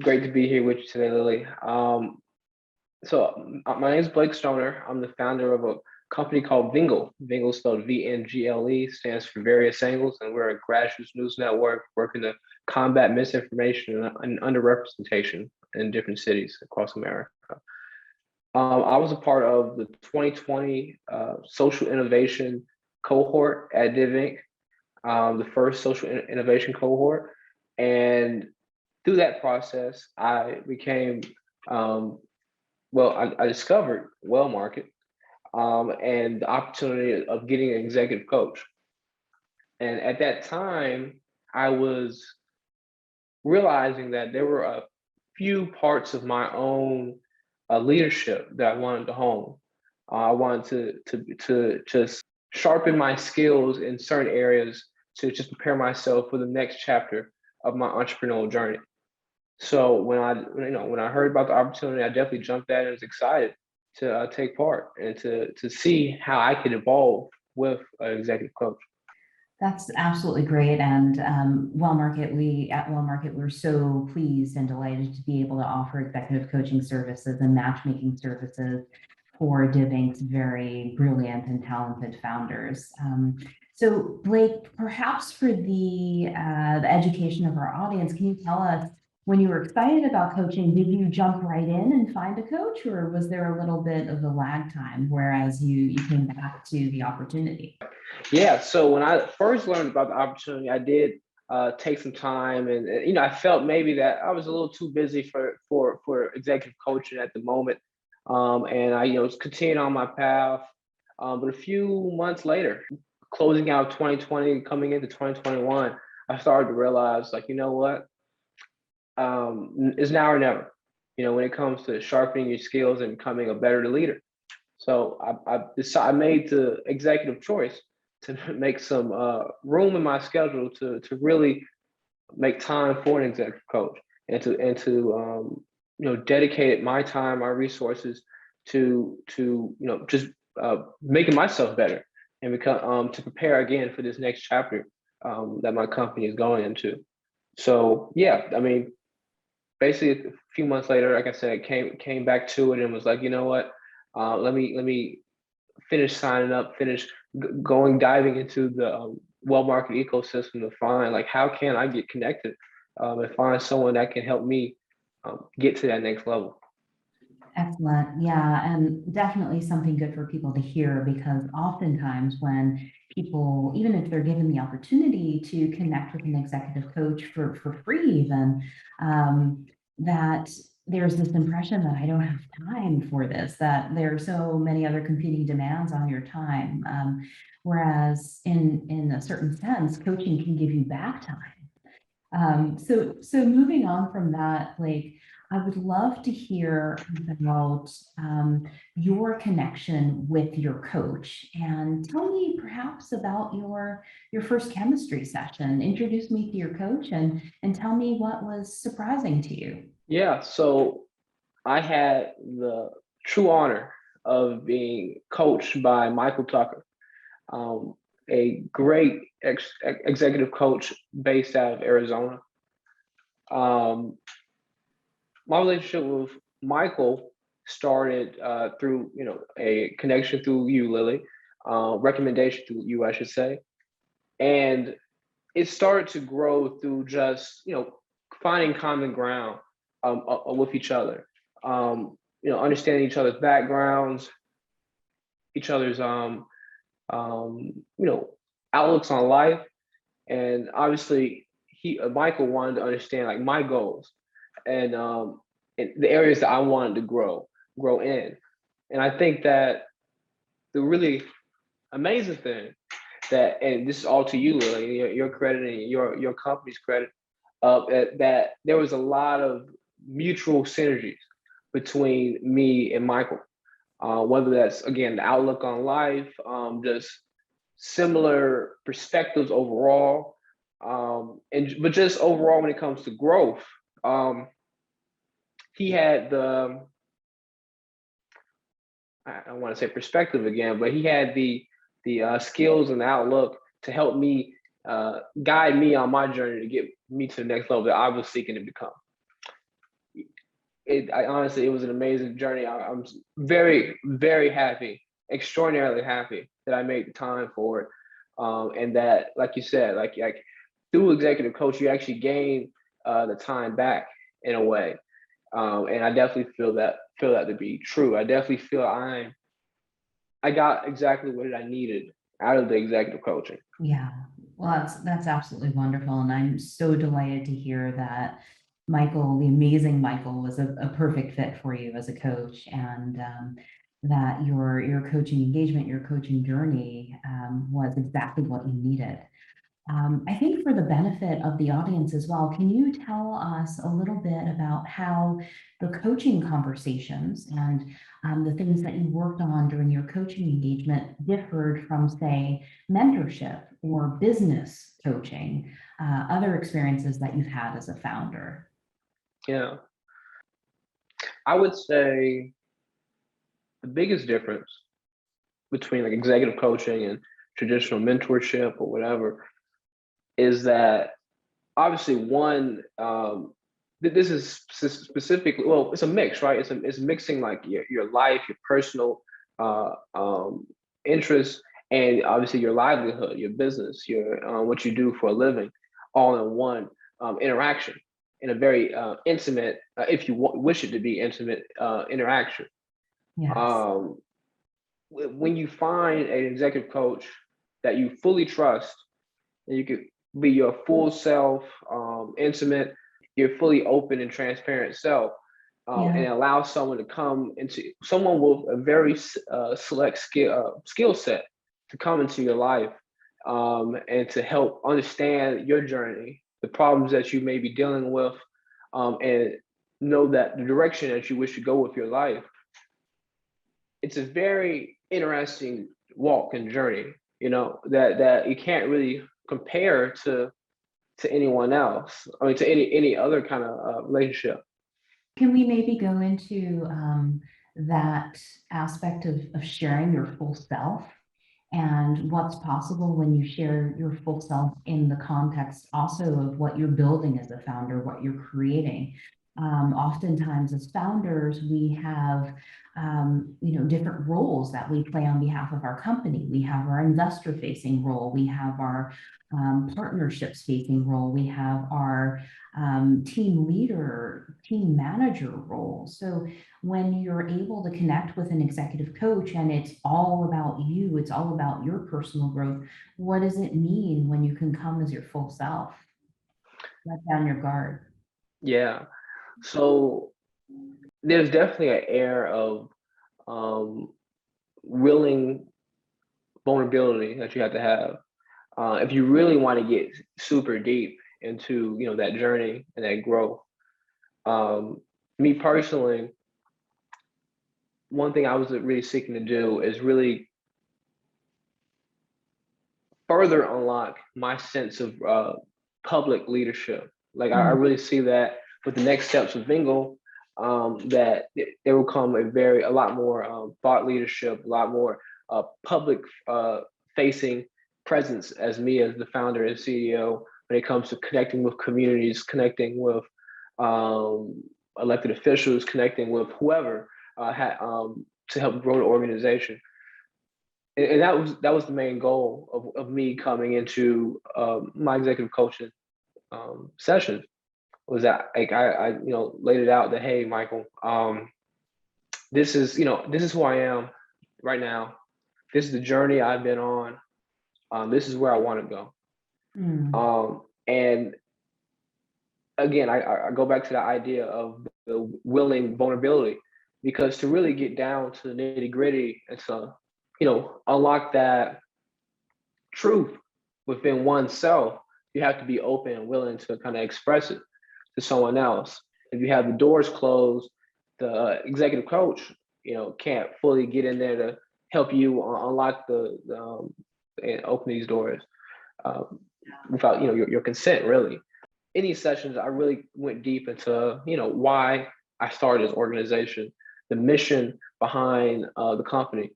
Great to be here with you today, Lily. My name is Blake Stoner. I'm the founder of a company called Vngle. Vngle spelled Vngle, stands for various angles, and we're a grassroots news network working to combat misinformation and underrepresentation in different cities across America. I was a part of the 2020 social innovation cohort at DivInc, the first social innovation cohort, and through that process, I became I discovered Well Market and the opportunity of getting an executive coach. And at that time, I was realizing that there were a few parts of my own leadership that I wanted to hone. I wanted to just sharpen my skills in certain areas to just prepare myself for the next chapter of my entrepreneurial journey. So when I heard about the opportunity, I definitely jumped at it and was excited to take part and to see how I could evolve with an executive coach. That's absolutely great. And Well Market, at Well Market, we're so pleased and delighted to be able to offer executive coaching services and matchmaking services for DivInc's very brilliant and talented founders. So Blake, perhaps for the education of our audience, can you tell us, when you were excited about coaching, did you jump right in and find a coach, or was there a little bit of a lag time, whereas you came back to the opportunity? Yeah, so when I first learned about the opportunity, I did take some time, and I felt maybe that I was a little too busy for executive coaching at the moment, and I was continuing on my path. But a few months later, closing out 2020, coming into 2021, I started to realize, like, you know what, it's now or never. When it comes to sharpening your skills and becoming a better leader. So I made the executive choice to make some room in my schedule to really make time for an executive coach and to dedicate my time, my resources to just making myself better and become to prepare again for this next chapter that my company is going into. So yeah, I mean, basically a few months later, like I said, came back to it and was like, you know what, let me finish signing up, finish diving into the Well Market ecosystem to find, like, how can I get connected and find someone that can help me get to that next level. Excellent. Yeah, and definitely something good for people to hear, because oftentimes when people, even if they're given the opportunity to connect with an executive coach for free even, that there's this impression that I don't have time for this, that there are so many other competing demands on your time. Whereas in a certain sense, coaching can give you back time. So moving on from that, Blake, I would love to hear about your connection with your coach, and tell me perhaps about your first chemistry session. Introduce me to your coach and tell me what was surprising to you. Yeah, so I had the true honor of being coached by Michael Tucker, a great executive coach based out of Arizona. My relationship with Michael started through a connection through you, Lily, recommendation through you, I should say, and it started to grow through just finding common ground with each other, understanding each other's backgrounds, each other's outlooks on life, and obviously Michael wanted to understand, like, my goals and the areas that I wanted to grow in. And I think that the really amazing thing that, and this is all to you, Lily, your credit and your company's credit, that there was a lot of mutual synergies between me and Michael, whether that's, again, the outlook on life, just similar perspectives overall, but just overall when it comes to growth. He had I don't want to say perspective again, but he had the skills and the outlook to help me, guide me on my journey to get me to the next level that I was seeking to become. I honestly, it was an amazing journey. I'm very, very happy, extraordinarily happy that I made the time for it. And that, like you said, like through executive coach, you actually gain the time back in a way. And I definitely feel that to be true. I definitely feel I got exactly what I needed out of the executive coaching. Yeah, well, that's absolutely wonderful, and I'm so delighted to hear that Michael, the amazing Michael, was a perfect fit for you as a coach, and that your coaching engagement, your coaching journey was exactly what you needed. I think for the benefit of the audience as well, can you tell us a little bit about how the coaching conversations and the things that you worked on during your coaching engagement differed from, say, mentorship or business coaching, other experiences that you've had as a founder? Yeah, I would say the biggest difference between like executive coaching and traditional mentorship or whatever is that obviously one this is specifically, well, it's a mix, right? It's mixing like your life, your personal uh, um, interests, and obviously your livelihood, your business, your what you do for a living, all in one interaction, in a very intimate, if you wish it to be intimate interaction. Yes. Um, when you find an executive coach that you fully trust, and you could be your full self, intimate, your fully open and transparent self, and Yeah. allow someone to come into someone with a very select skill set to come into your life, and to help understand your journey, the problems that you may be dealing with, and know that the direction that you wish to go with your life. It's a very interesting walk and journey, that you can't really compare to anyone else. I mean, to any other kind of relationship. Can we maybe go into that aspect of sharing your full self and what's possible when you share your full self in the context also of what you're building as a founder, what you're creating? Oftentimes, as founders, we have different roles that we play on behalf of our company. We have our investor-facing role, we have our partnerships-facing role, we have our team leader, team manager role. So when you're able to connect with an executive coach and it's all about you, it's all about your personal growth, what does it mean when you can come as your full self? Let down your guard. Yeah. So there's definitely an air of um, willing vulnerability that you have to have if you really want to get super deep into that journey and that growth. Um, Me personally, one thing I was really seeking to do is really further unlock my sense of public leadership. Like I Mm, really see that with the next steps of Vngle, that there will come a lot more thought leadership, a lot more public facing presence as me as the founder and CEO when it comes to connecting with communities, connecting with um, elected officials, connecting with whoever to help grow the organization. And that was the main goal of me coming into my executive coaching session, was that like I laid it out that, hey, Michael, this is who I am right now. This is the journey I've been on. This is where I want to go. mm, And again, I go back to the idea of the willing vulnerability, because to really get down to the nitty gritty and to unlock that truth within oneself, you have to be open and willing to kind of express it to someone else. If you have the doors closed, the executive coach, can't fully get in there to help you unlock and open these doors um, without your consent. Really, in these sessions, I really went deep into why I started this organization, the mission behind the company,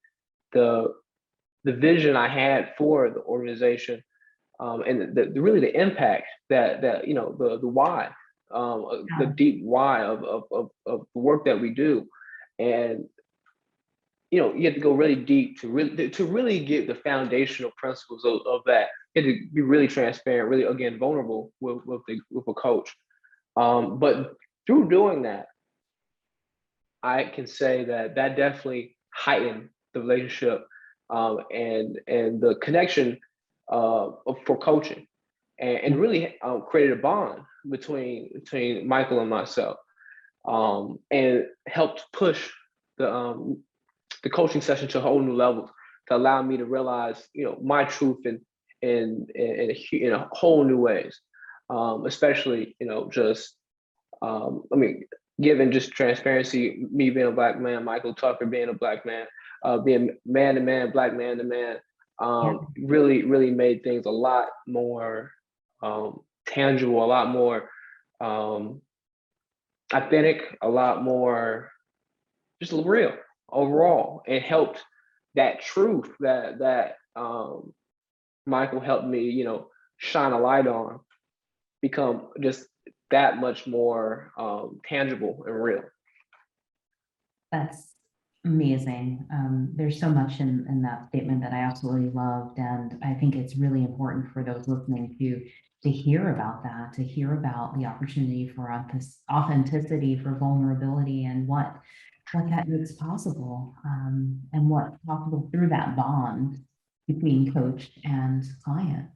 the the vision I had for the organization, and really the impact that the why. the deep why of the work that we do. And you have to go really deep to really get the foundational principles of that. You have to be really transparent, really again vulnerable with a coach. But through doing that, I can say that definitely heightened the relationship, and the connection for coaching, and really created a bond between Michael and myself, and helped push the coaching session to a whole new level to allow me to realize my truth in a whole new ways, especially just I mean, given just transparency, me being a black man, Michael Tucker being a black man, being man to man, black man to man, Yeah. really made things a lot more tangible, a lot more um, authentic, a lot more just real overall. It helped that truth that Michael helped me, shine a light on, become just that much more tangible and real. That's amazing. There's so much in that statement that I absolutely loved, and I think it's really important for those listening to hear about that, to hear about the opportunity for authenticity, for vulnerability, and what that makes possible, and what's possible through that bond between coach and client.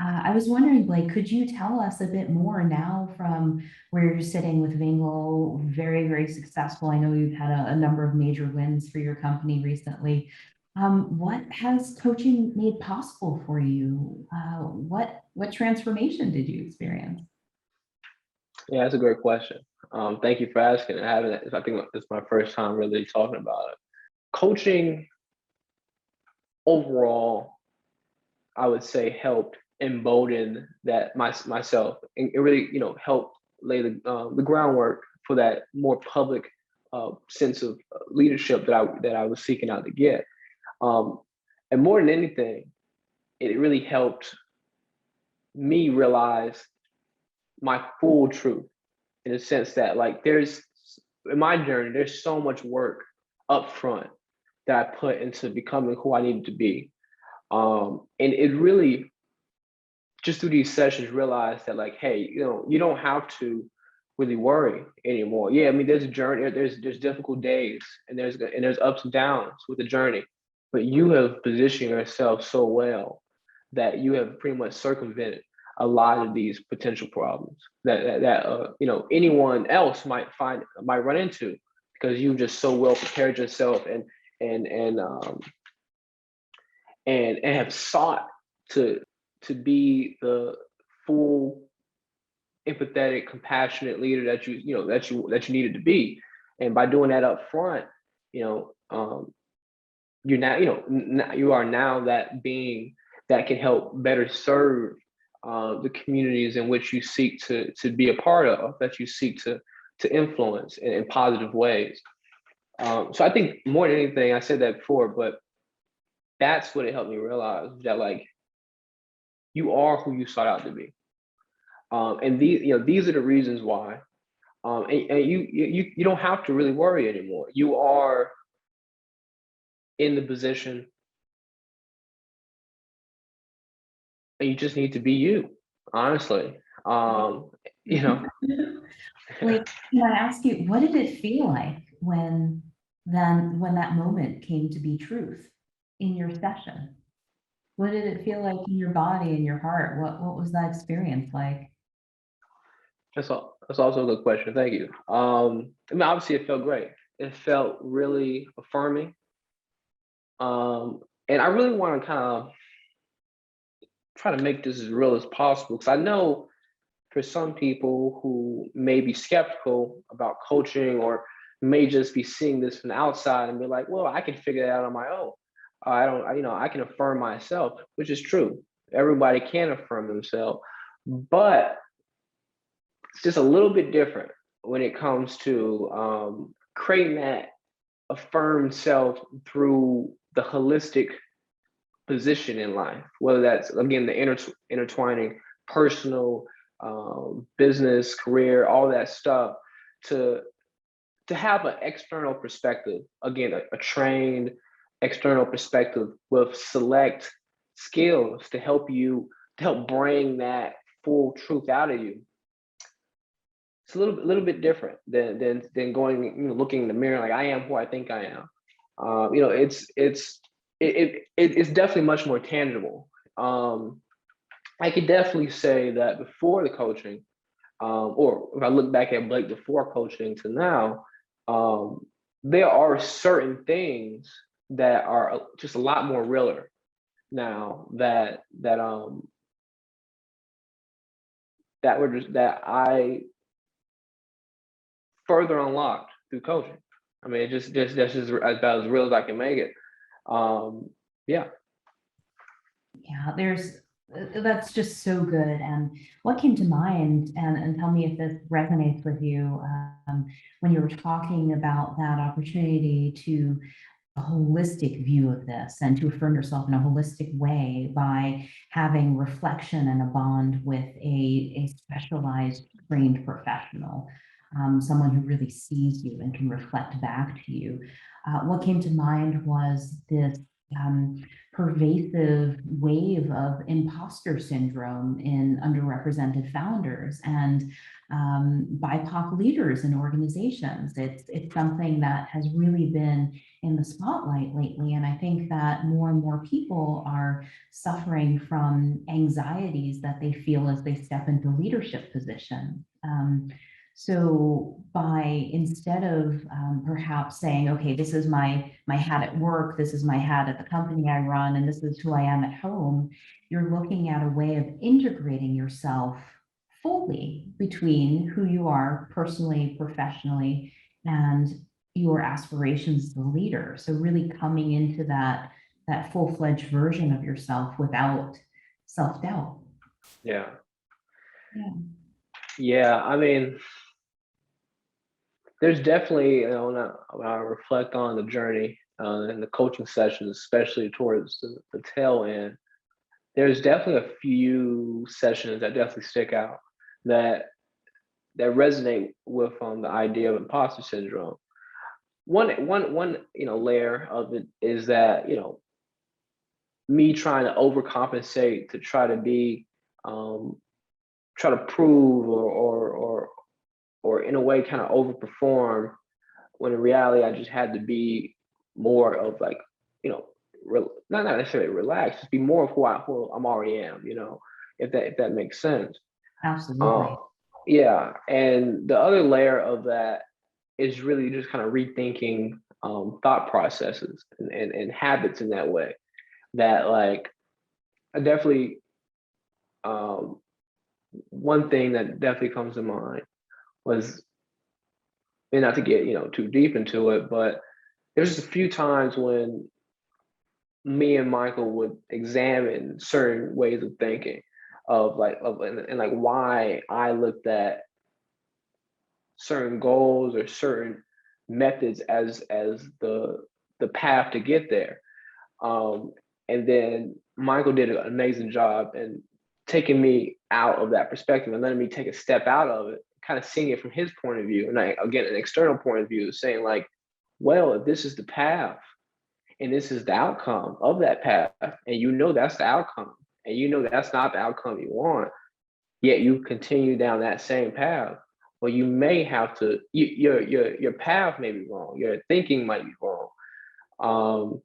I was wondering, Blake, could you tell us a bit more now from where you're sitting with Vngle, very, very successful. I know you've had a number of major wins for your company recently. What has coaching made possible for you? What transformation did you experience? Yeah, that's a great question. Thank you for asking and having it. I think it's my first time really talking about it. Coaching overall, I would say, helped embolden that myself, and it really helped lay the groundwork for that more public sense of leadership that I was seeking out to get. Um, and more than anything, it really helped me realize my full truth, in the sense that like there's in my journey, there's so much work up front that I put into becoming who I needed to be. And it really, just through these sessions, realized that like, hey, you don't have to really worry anymore. Yeah, I mean, there's a journey, there's difficult days, and there's ups and downs with the journey, but you have positioned yourself so well that you have pretty much circumvented a lot of these potential problems that anyone else might run into, because you just so well prepared yourself and and um, and have sought to be the full empathetic, compassionate leader that you needed to be. And by doing that up front, you know, you're now you are now that being that can help better serve the communities in which you seek to be a part of, that you seek to influence in positive ways. So I think more than anything, I said that before, but that's what it helped me realize, that like you are who you sought out to be. And these are the reasons why. And you don't have to really worry anymore. You are in the position, and you just need to be you, honestly. You know, Like, can I ask you, what did it feel like when that moment came to be truth in your session? What did it feel like in your body and your heart? What was that experience like? that's also a good question. Thank you. I mean, obviously, it felt great. It felt really affirming. And I really want to kind of try to make this as real as possible, because I know for some people who may be skeptical about coaching, or may just be seeing this from the outside and be like, well, I can figure it out on my own. I don't, I can affirm myself, which is true. Everybody can affirm themselves, but it's just a little bit different when it comes to creating that affirmed self through the holistic position in life, whether that's again the intertwining personal, business, career, all that stuff, to have an external perspective. Again, a trained external perspective with select skills to help bring that full truth out of you. It's a little bit different than going, looking in the mirror like, I am who I think I am. It's definitely much more tangible. I could definitely say that before the coaching, or if I look back at Blake before coaching to now, there are certain things that are just a lot more realer now that I further unlocked through coaching. I mean, that's just about as real as I can make it. Yeah. Yeah, that's just so good. And what came to mind, and tell me if this resonates with you, when you were talking about that opportunity to a holistic view of this and to affirm yourself in a holistic way by having reflection and a bond with a specialized trained professional, someone who really sees you and can reflect back to you. What came to mind was this pervasive wave of imposter syndrome in underrepresented founders and BIPOC leaders in organizations. It's something that has really been in the spotlight lately. And I think that more and more people are suffering from anxieties that they feel as they step into leadership positions. So by, instead of perhaps saying, okay, this is my hat at work, this is my hat at the company I run, and this is who I am at home, you're looking at a way of integrating yourself fully between who you are personally, professionally, and your aspirations as a leader. So really coming into that full-fledged version of yourself without self-doubt. Yeah. Yeah. Yeah. I mean, there's definitely, when I reflect on the journey and the coaching sessions, especially towards the tail end, there's definitely a few sessions that definitely stick out that resonate with the idea of imposter syndrome. One layer of it is that, me trying to overcompensate to try to be try to prove or in a way kind of overperform, when in reality I just had to be more of like, not necessarily relaxed, just be more of who I'm already am, if that makes sense. Absolutely. Yeah. And the other layer of that is really just kind of rethinking thought processes and habits in that way. That, like, I definitely, one thing that definitely comes to mind was, and not to get too deep into it, but there's just a few times when me and Michael would examine certain ways of thinking and like why I looked at certain goals or certain methods as the path to get there. And then Michael did an amazing job in taking me out of that perspective and letting me take a step out of it, kind of seeing it from his point of view. And again, an external point of view, saying like, well, if this is the path and this is the outcome of that path, and that's the outcome, and that's not the outcome you want, yet you continue down that same path, well, you may have to, your path may be wrong, your thinking might be wrong.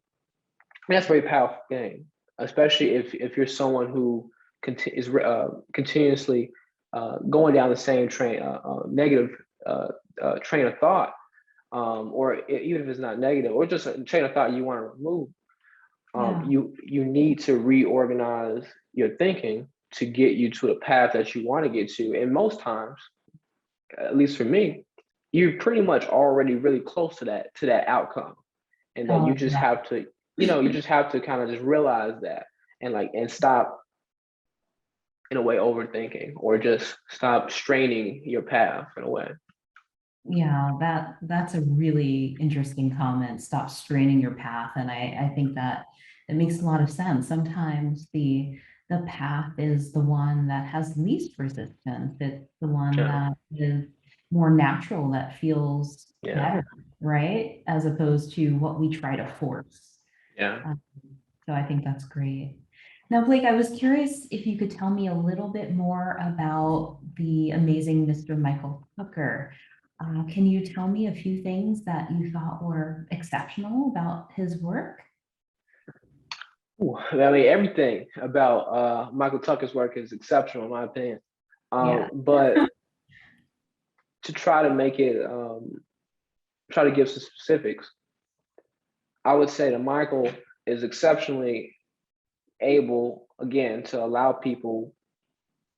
That's a very powerful thing, especially if you're someone who is continuously going down the same negative train of thought, or even if it's not negative, or just a train of thought you want to remove. You need to reorganize your thinking to get you to the path that you want to get to. And most times, at least for me, you're pretty much already really close to that outcome, and that you just have to, kind of just realize that, and stop, in a way, overthinking, or just stop straining your path in a way. Yeah, that's a really interesting comment. Stop straining your path. And I think that it makes a lot of sense. Sometimes the the path is the one that has least resistance. It's the one Yeah. that is more natural, that feels Yeah. better, right? As opposed to what we try to force. Yeah. Um, So I think that's great. Now, Blake, I was curious if you could tell me a little bit more about the amazing Mr. Michael Hooker. Can you tell me a few things that you thought were exceptional about his work? Ooh, I mean, everything about Michael Tucker's work is exceptional, in my opinion. Yeah. But to try to make it, try to give some specifics, I would say that Michael is exceptionally able, again, to allow people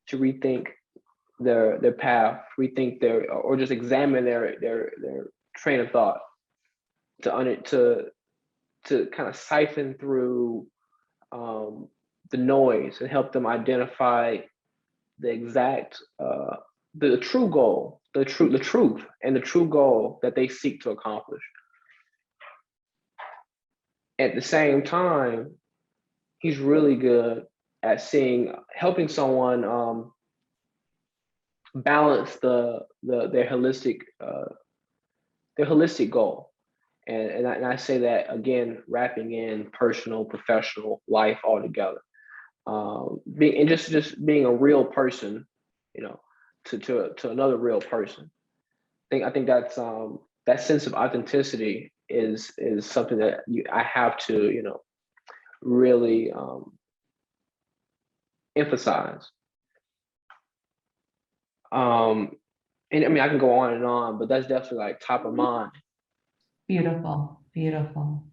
to rethink their path, rethink their, or just examine their train of thought, to under to kind of siphon through the noise and help them identify the exact the true goal, the truth, and the true goal that they seek to accomplish. At the same time, he's really good at helping someone balance their holistic goal. And I say that again, wrapping in personal, professional life all together. Being and just being a real person, you know, to another real person. I think that's that sense of authenticity is something that I have to really emphasize. Um, and I mean I can go on and on, but that's definitely like top of mind. Beautiful, beautiful.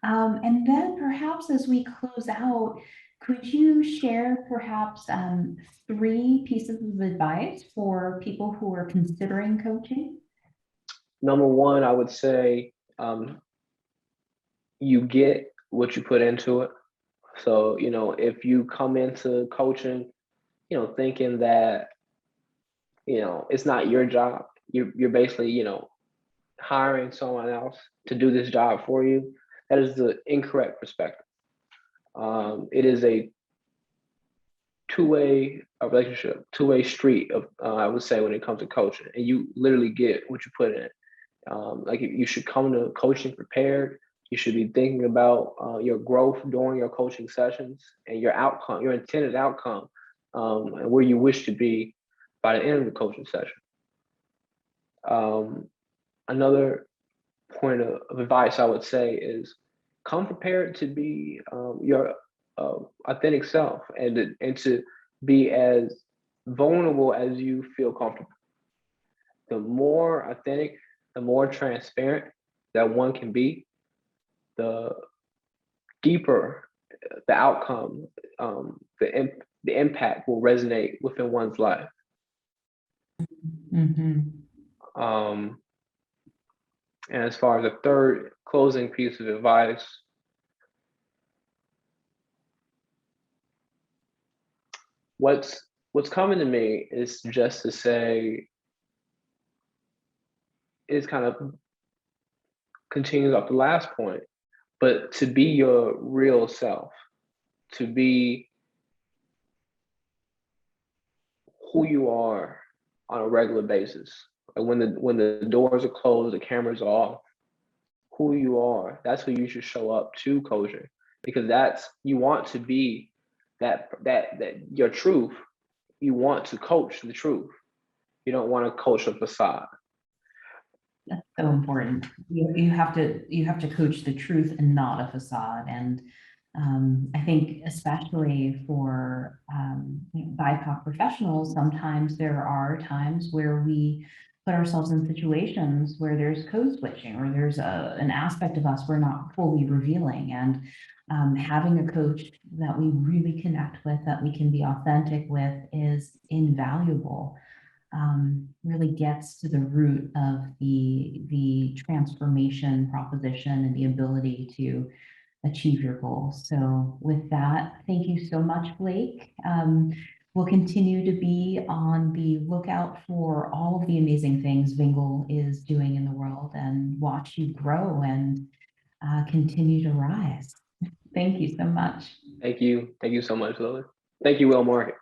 And then perhaps as we close out, could you share perhaps three pieces of advice for people who are considering coaching? Number one, I would say you get what you put into it. So if you come into coaching, thinking that it's not your job, you're basically hiring someone else to do this job for you. That is the incorrect perspective. It is a two-way relationship, two-way street of I would say when it comes to coaching, and you literally get what you put in. Like you should come to coaching prepared. You should be thinking about your growth during your coaching sessions and your outcome, your intended outcome, and where you wish to be by the end of the coaching session. Um, Another point of advice I would say is come prepared to be your authentic self, and to be as vulnerable as you feel comfortable. The more authentic, the more transparent that one can be, the deeper the outcome, the impact will resonate within one's life. Mhm. Um, and as far as the third closing piece of advice, what's coming to me is just to say is kind of continues off the last point, but to be your real self, to be who you are on a regular basis. Like when the doors are closed, the cameras are off, who you are, that's who you should show up to coaching, because that's you want to be that your truth. You want to coach the truth. You don't want to coach a facade. That's so important. You have to coach the truth and not a facade. And I think especially for BIPOC professionals, sometimes there are times where we put ourselves in situations where there's code switching or there's an aspect of us we're not fully revealing. And having a coach that we really connect with, that we can be authentic with, is invaluable. Really gets to the root of the transformation proposition and the ability to achieve your goals. So with that, thank you so much, Blake. We'll continue to be on the lookout for all of the amazing things Vngle is doing in the world and watch you grow and continue to rise. Thank you so much. Thank you so much, Lily. Thank you, Will Market.